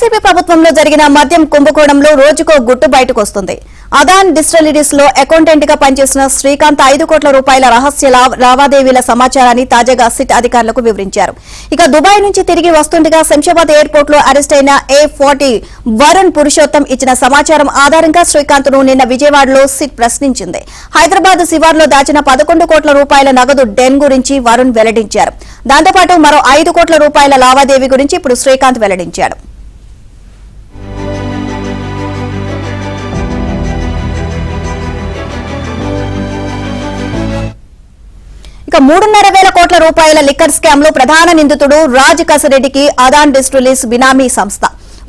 YCP ప్రభుత్వంలో జరిగిన మద్యం కుంభకోణంలో రోజుకో గుట్టు బయటకు వస్తుంది. అదాన్ డిస్టిలరీస్ లో అకౌంటెంట్ గా పనిచేసిన శ్రీకాంత్ 5 కోట్ల రూపాయల రహస్య లావాదేవీల సమాచారాన్ని తాజాగా సిట్ అధికారులకు వివరించారు. ఇక దుబాయ్ నుంచి తిరిగి వస్తుండగా శంషాబాద్ ఎయిర్పోర్ట్ లో అరెస్ట్ అయిన A40 వరుణ్ పురుషోత్తం ఇచ్చిన సమాచారం ఆధారంగా శ్రీకాంత్ ను నిన్న విజయవాడలో సిట్ ప్రశ్నించింది. హైదరాబాద్ శివార్లో దాచిన 11 కోట్ల రూపాయల నగదు డెన్ గురించి వరుణ్ వెల్లడించారు. దాంతోపాటు మరో 5 కోట్ల రూపాయల లావాదేవీ గురించి ఇప్పుడు శ్రీకాంత్ వెల్లడించాడు. ఇక 3.5 కోట్ల రూపాయల లిక్కర్ స్కామ్ లో ప్రధాన నిందితుడు రాజ్ కసిరెడ్డికి అదాన్ డిస్టిలరీస్ బినామీ సంస్థ.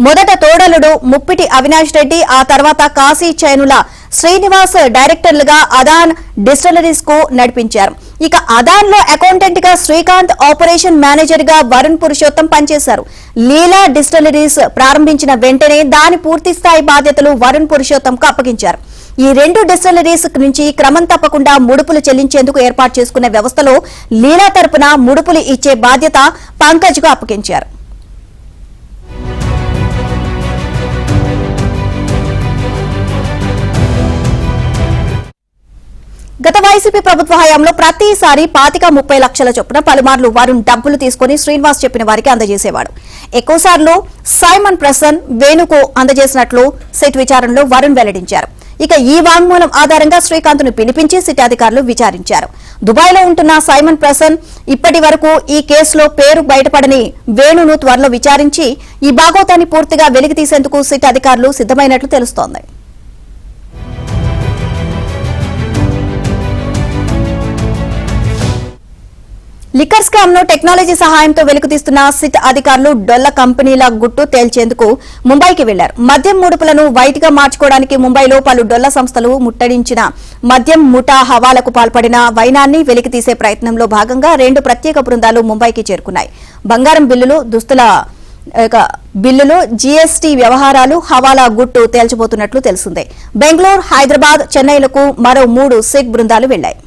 మొదట తోడలుడు ముప్పిటి అవినాష్ రెడ్డి, ఆ తర్వాత కాశీ చైనుల శ్రీనివాస్ డైరెక్టర్లుగా అదాన్ డిస్టిలరీస్ కు నడిపించారు. ఇక అదాన్ లో అకౌంటెంట్ గా శ్రీకాంత్, ఆపరేషన్ మేనేజర్ గా వరుణ్ పురుషోత్తం పనిచేశారు. లీలా డిస్టిలరీస్ ప్రారంభించిన వెంటనే దాని పూర్తి స్థాయి బాధ్యతలు వరుణ్ పురుషోత్తం కు అప్పగించారు. ఈ 2 డిస్టిలరీస్ నుంచి క్రమం తప్పకుండా ముడుపులు చెల్లించేందుకు ఏర్పాటు చేసుకున్న వ్యవస్థలో లీలా తరపున ముడుపులు ఇచ్చే బాధ్యత పంకజ్ కు అప్పగించారు. గత వైసీపీ ప్రభుత్వ హయాంలో ప్రతిసారి 25-30 లక్షల చొప్పున పలుమార్లు వరుణ్ డబ్బులు తీసుకుని శ్రీనివాస్ చెప్పిన వారికి అందజేసేవాడు. ఎక్కువసార్లు సైమన్ ప్రసన్, వేణుకు అందజేసినట్లు సిట్ విచారణలో వరుణ్ వెల్లడించారు. ఇక ఈ వాంగ్మూలం ఆధారంగా శ్రీకాంత్ ను పిలిపించి సిట్ అధికారులు విచారించారు. దుబాయ్ లో ఉంటున్న సైమన్ ప్రసన్ ఇప్పటి వరకు ఈ కేసులో పేరు బయటపడని వేణును త్వరలో విచారించి ఈ భాగోతాన్ని పూర్తిగా వెలికి తీసేందుకు సిట్ అధికారులు సిద్దమైనట్లు తెలుస్తోంది. లిక్కర్ స్కామ్ ను టెక్నాలజీ సహాయంతో వెలుగుతీస్తున్న సిట్ అధికారులు డొల్ల కంపెనీల గుట్టు తేల్చేందుకు ముంబైకి వెళ్లారు. మద్యం ముడుపులను వైట్గా మార్చుకోవడానికి ముంబైలో పలు డొల్ల సంస్థలు ముట్టడించిన మద్యం ముఠా హవాలకు పాల్పడిన వైనాన్ని వెలికితీసే ప్రయత్నంలో భాగంగా 2 ప్రత్యేక బృందాలు ముంబైకి చేరుకున్నాయి. బంగారం బిల్లులు, దుస్తుల బిల్లులు, జీఎస్టీ వ్యవహారాలు, హవాలా గుట్టు తేల్చబోతున్నట్లు తెలిసిందే. బెంగళూరు, హైదరాబాద్, చెన్నైలకు మరో 3 సిట్ బృందాలు వెళ్లాయి.